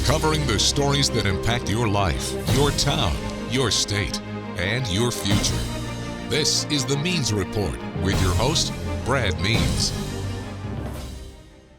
covering the stories that impact your life, your town, your state, and your future. This is the Means Report with your host, Brad Means.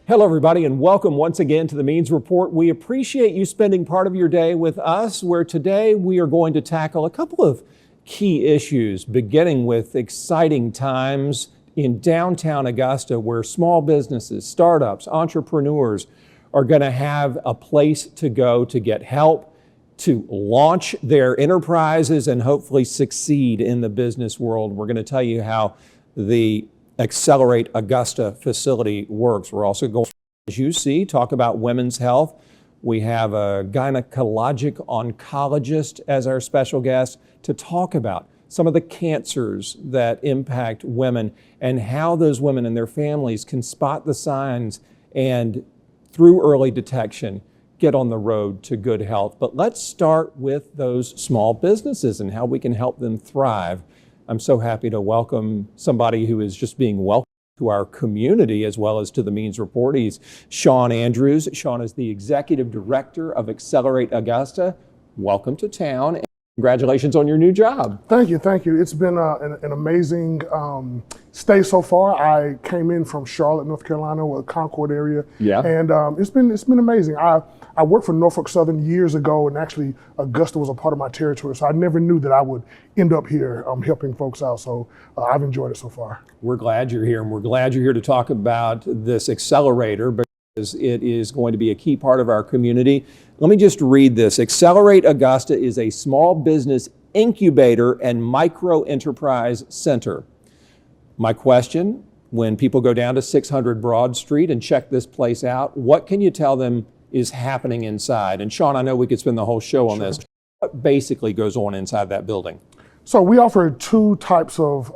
Hello, everybody, and welcome once again to the Means Report. We appreciate you spending part of your day with us, where today we are going to tackle a couple of key issues, beginning with exciting times in downtown Augusta, where small businesses, startups, entrepreneurs are going to have a place to go to get help, to launch their enterprises and hopefully succeed in the business world. We're going to tell you how the Accelerate Augusta facility works. We're also going, as you see, talk about women's health. We have a gynecologic oncologist as our special guest to talk about some of the cancers that impact women and how those women and their families can spot the signs and, through early detection, get on the road to good health. But let's start with those small businesses and how we can help them thrive. I'm so happy to welcome somebody who is just being welcomed to our community as well as to the Means Report. He's Sean Andrews. Sean is the Executive Director of Accelerate Augusta. Welcome to town, and congratulations on your new job. Thank you, thank you. It's been an amazing stay so far. I came in from Charlotte, North Carolina, or the Concord area, and it's been amazing. I worked for Norfolk Southern years ago, and actually Augusta was a part of my territory, so I never knew that I would end up here helping folks out, so I've enjoyed it so far. We're glad you're here, and we're glad you're here to talk about this accelerator, because it is going to be a key part of our community. Let me just read this. Accelerate Augusta is a small business incubator and micro enterprise center. My question, when people go down to 600 Broad Street and check this place out, what can you tell them is happening inside? And Sean, I know we could spend the whole show on this. What basically goes on inside that building? So we offer two types of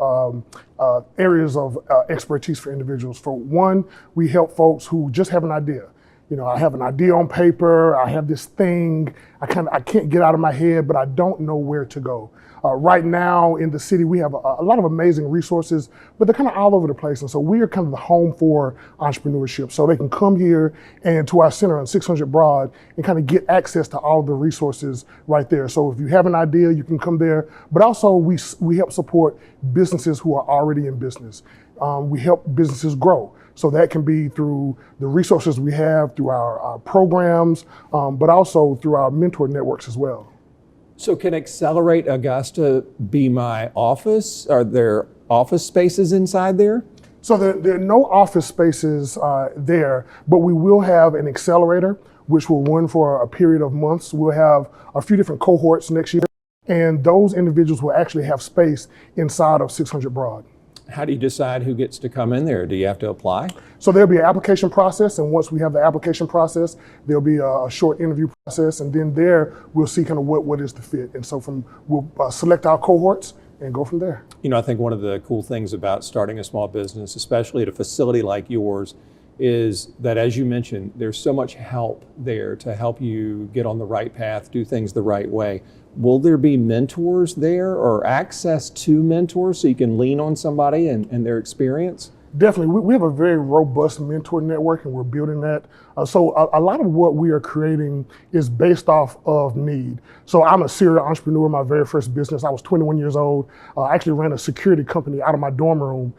areas of expertise for individuals. For one, we help folks who just have an idea. You know, I have an idea on paper, I have this thing, I can't get out of my head, but I don't know where to go. Right now in the city, we have a lot of amazing resources, but they're kind of all over the place. And so we are kind of the home for entrepreneurship. So they can come here and to our center on 600 Broad and kind of get access to all of the resources right there. So if you have an idea, you can come there. But also we help support businesses who are already in business. We help businesses grow. So that can be through the resources we have, through our programs, but also through our mentor networks as well. So can Accelerate Augusta be my office? Are there office spaces inside there? So there are no office spaces there, but we will have an accelerator, which will run for a period of months. We'll have a few different cohorts next year, and those individuals will actually have space inside of 600 Broad. How do you decide who gets to come in there? Do you have to apply? So there'll be an application process, and once we have the application process, there'll be a short interview process, and then there we'll see kind of what is the fit. And so we'll select our cohorts and go from there. You know, I think one of the cool things about starting a small business, especially at a facility like yours, is that, as you mentioned, there's so much help there to help you get on the right path, do things the right way. Will there be mentors there or access to mentors so you can lean on somebody and their experience? Definitely. We have a very robust mentor network, and we're building that. So a lot of what we are creating is based off of need. So I'm a serial entrepreneur. My very first business, I was 21 years old. I actually ran a security company out of my dorm room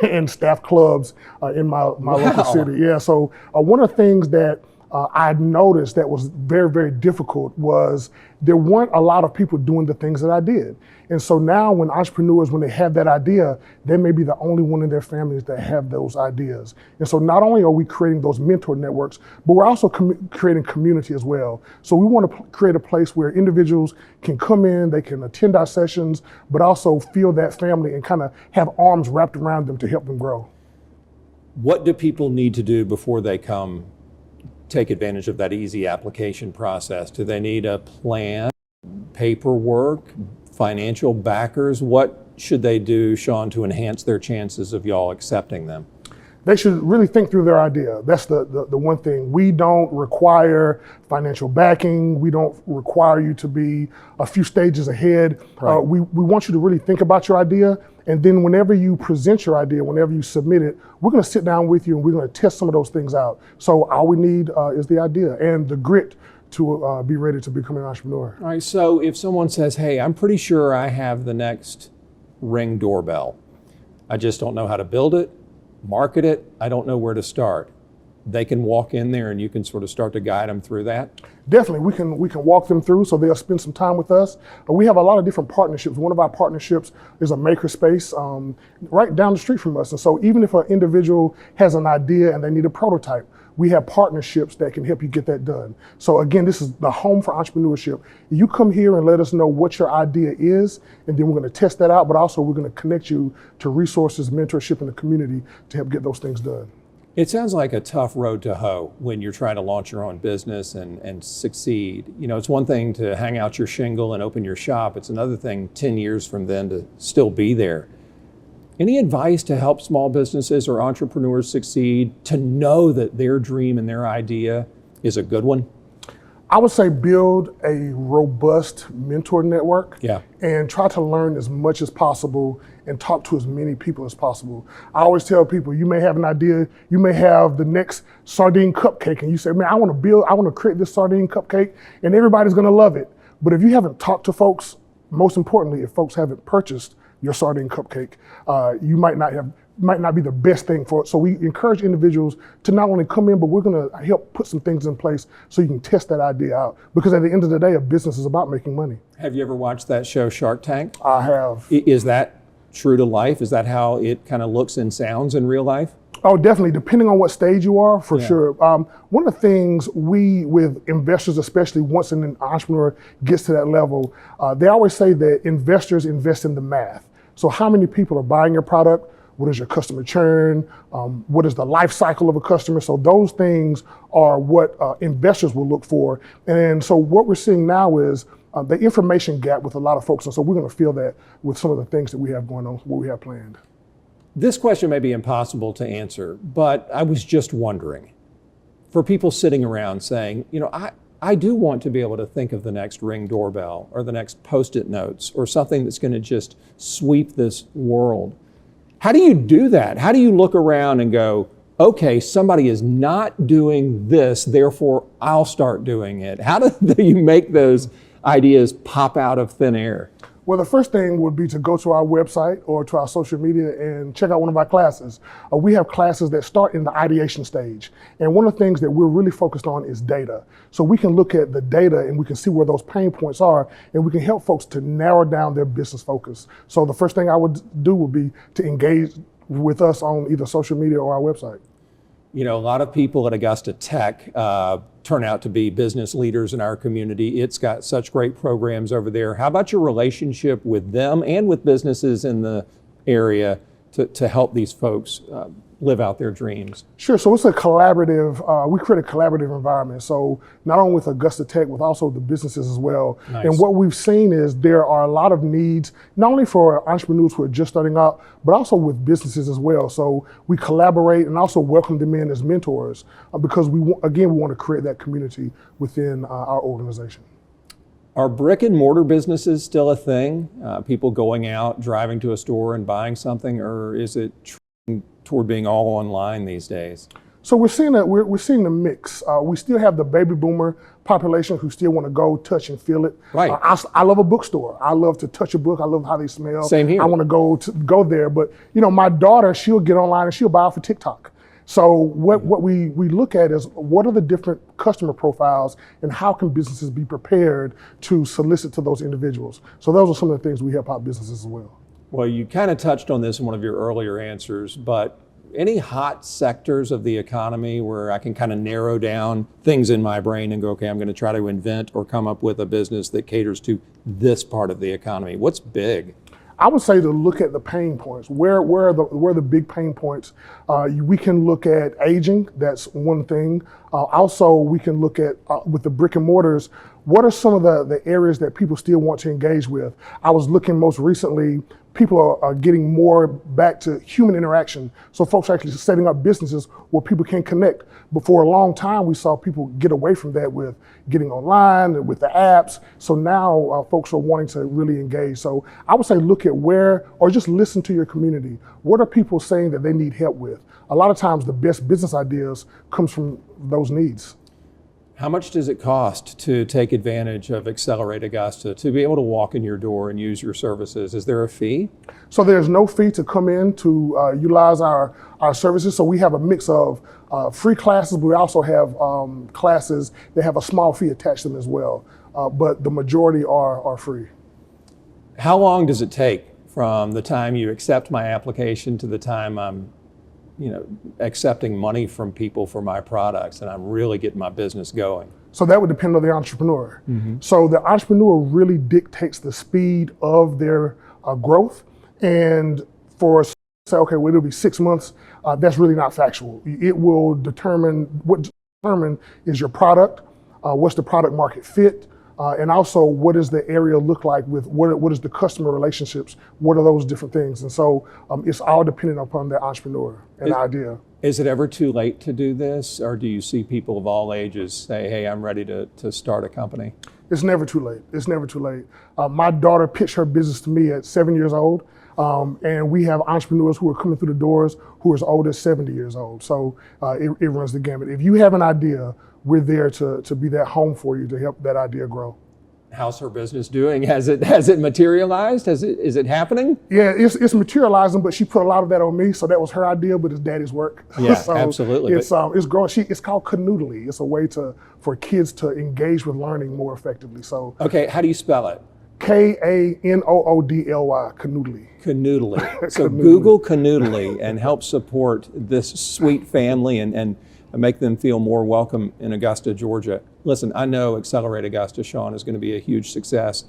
and staff clubs in my local city. Yeah. So one of the things that I noticed that was very, very difficult was there weren't a lot of people doing the things that I did. And so now when entrepreneurs, when they have that idea, they may be the only one in their families that have those ideas. And so not only are we creating those mentor networks, but we're also creating community as well. So we want to create a place where individuals can come in, they can attend our sessions, but also feel that family and kind of have arms wrapped around them to help them grow. What do people need to do before they come take advantage of that easy application process? Do they need a plan, paperwork, financial backers? What should they do, Sean, to enhance their chances of y'all accepting them? They should really think through their idea. That's the one thing. We don't require financial backing. We don't require you to be a few stages ahead. Right. We want you to really think about your idea, and then whenever you present your idea, whenever you submit it, we're going to sit down with you and we're going to test some of those things out. So all we need is the idea and the grit to be ready to become an entrepreneur. All right, so if someone says, hey, I'm pretty sure I have the next Ring doorbell, I just don't know how to build it, market it, I don't know where to start. They can walk in there and you can sort of start to guide them through that? Definitely, we can walk them through, so they'll spend some time with us. We have a lot of different partnerships. One of our partnerships is a makerspace right down the street from us. And so even if an individual has an idea and they need a prototype, we have partnerships that can help you get that done. So again, this is the home for entrepreneurship. You come here and let us know what your idea is, and then we're going to test that out, but also we're going to connect you to resources, mentorship in the community to help get those things done. It sounds like a tough road to hoe when you're trying to launch your own business and succeed. You know, it's one thing to hang out your shingle and open your shop. It's another thing 10 years from then to still be there. Any advice to help small businesses or entrepreneurs succeed, to know that their dream and their idea is a good one? I would say build a robust mentor network and try to learn as much as possible and talk to as many people as possible. I always tell people, you may have an idea, you may have the next sardine cupcake, and you say, man, I want to create this sardine cupcake, and everybody's gonna love it. But if you haven't talked to folks, most importantly, if folks haven't purchased your sardine cupcake, you might not be the best thing for it. So we encourage individuals to not only come in, but we're gonna help put some things in place so you can test that idea out. Because at the end of the day, a business is about making money. Have you ever watched that show, Shark Tank? I have. Is that true to life? Is that how it kind of looks and sounds in real life? Oh, definitely, depending on what stage you are, for sure. One of the things with investors, especially once an entrepreneur gets to that level, they always say that investors invest in the math. So how many people are buying your product? What is your customer churn? What is the life cycle of a customer? So those things are what investors will look for. And so what we're seeing now is the information gap with a lot of folks. And so we're going to fill that with some of the things that we have going on, what we have planned. This question may be impossible to answer, but I was just wondering, for people sitting around saying, you know, I do want to be able to think of the next Ring doorbell or the next Post-it notes or something that's going to just sweep this world. How do you do that? How do you look around and go, okay, somebody is not doing this, therefore I'll start doing it? How do you make those ideas pop out of thin air? Well, the first thing would be to go to our website or to our social media and check out one of our classes. We have classes that start in the ideation stage. And one of the things that we're really focused on is data. So we can look at the data and we can see where those pain points are, and we can help folks to narrow down their business focus. So the first thing I would do would be to engage with us on either social media or our website. You know, a lot of people at Augusta Tech turn out to be business leaders in our community. It's got such great programs over there. How about your relationship with them and with businesses in the area to help these folks live out their dreams? Sure, so it's a collaborative, we create a collaborative environment. So not only with Augusta Tech, with also the businesses as well. Nice. And what we've seen is there are a lot of needs, not only for entrepreneurs who are just starting out, but also with businesses as well. So we collaborate and also welcome them in as mentors because we want to create that community within our organization. Are brick and mortar businesses still a thing? People going out, driving to a store and buying something, or is it toward being all online these days? So we're seeing that we're seeing a mix. We still have the baby boomer population who still want to go touch and feel it. Right. I love a bookstore. I love to touch a book. I love how they smell. Same here. I want to go there. But you know, my daughter, she'll get online and she'll buy off of TikTok. So what we look at is what are the different customer profiles and how can businesses be prepared to solicit to those individuals. So those are some of the things we help out businesses as well. Well, you kind of touched on this in one of your earlier answers, but any hot sectors of the economy where I can kind of narrow down things in my brain and go, okay, I'm going to try to invent or come up with a business that caters to this part of the economy? What's big? I would say to look at the pain points. Where are the big pain points? We can look at aging. That's one thing. Also, we can look at with the brick and mortars. What are some of the areas that people still want to engage with? I was looking most recently. People are getting more back to human interaction. So folks are actually setting up businesses where people can connect. But for a long time, we saw people get away from that with getting online and with the apps. So now folks are wanting to really engage. So I would say look at where, or just listen to your community. What are people saying that they need help with? A lot of times the best business ideas comes from those needs. How much does it cost to take advantage of Accelerate Augusta, to be able to walk in your door and use your services? Is there a fee? So there's no fee to come in to utilize our services. So we have a mix of free classes, but we also have classes that have a small fee attached to them as well. But the majority are free. How long does it take from the time you accept my application to the time I'm accepting money from people for my products and I'm really getting my business going? So that would depend on the entrepreneur. Mm-hmm. So the entrepreneur really dictates the speed of their growth. And for us to say, okay, well, it'll be 6 months, that's really not factual. It will determine, what determine is your product, what's the product market fit, and also what does the area look like with, what is the customer relationships, what are those different things? And so it's all dependent upon the entrepreneur and the idea. Is it ever too late to do this, or do you see people of all ages say, hey, I'm ready to start a company? It's never too late. It's never too late. My daughter pitched her business to me at 7 years old, and we have entrepreneurs who are coming through the doors who are as old as 70 years old. So it runs the gamut. If you have an idea, we're there to be that home for you to help that idea grow. How's her business doing? Has it materialized? Is it happening? Yeah, it's materializing, but she put a lot of that on me. So that was her idea, but it's daddy's work. Yeah, so absolutely. It's growing. It's called canoodly. It's a way for kids to engage with learning more effectively. So okay, how do you spell it? Kanoodly, Canoodly. Canoodly. So Google Canoodly and help support this sweet family and make them feel more welcome in Augusta, Georgia. Listen, I know Accelerate Augusta, Sean, is going to be a huge success.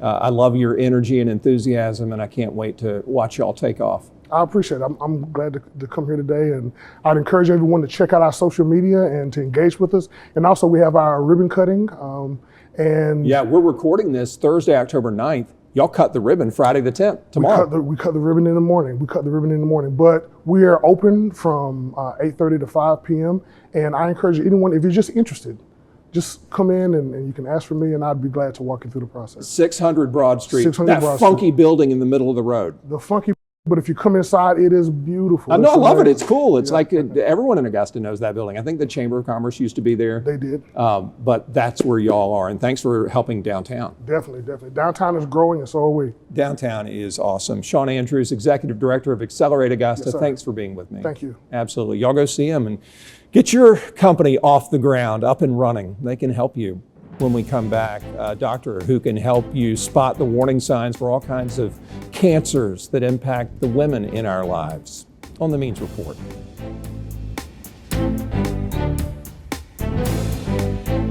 I love your energy and enthusiasm, and I can't wait to watch y'all take off. I appreciate it. I'm glad to come here today, and I'd encourage everyone to check out our social media and to engage with us. And also, we have our ribbon cutting. Yeah, we're recording this Thursday, October 9th. Y'all cut the ribbon Friday the 10th, tomorrow. We cut the ribbon in the morning. But we are open from 8:30 to 5 p.m. And I encourage anyone, if you're just interested, just come in and you can ask for me, and I'd be glad to walk you through the process. 600 Broad Street, 600 that Broad funky Street. Building in the middle of the road. The funky, but if you come inside, it is beautiful. I know, I love it. It's cool. It's like everyone in Augusta knows that building. I think the Chamber of Commerce used to be there. They did. But that's where y'all are, and thanks for helping downtown. Definitely. Downtown is growing, and so are we. Downtown is awesome. Sean Andrews, Executive Director of Accelerate Augusta. Yes, thanks for being with me. Thank you. Absolutely. Y'all go see him and get your company off the ground, up and running. They can help you. When we come back, a doctor who can help you spot the warning signs for all kinds of cancers that impact the women in our lives on the Means Report.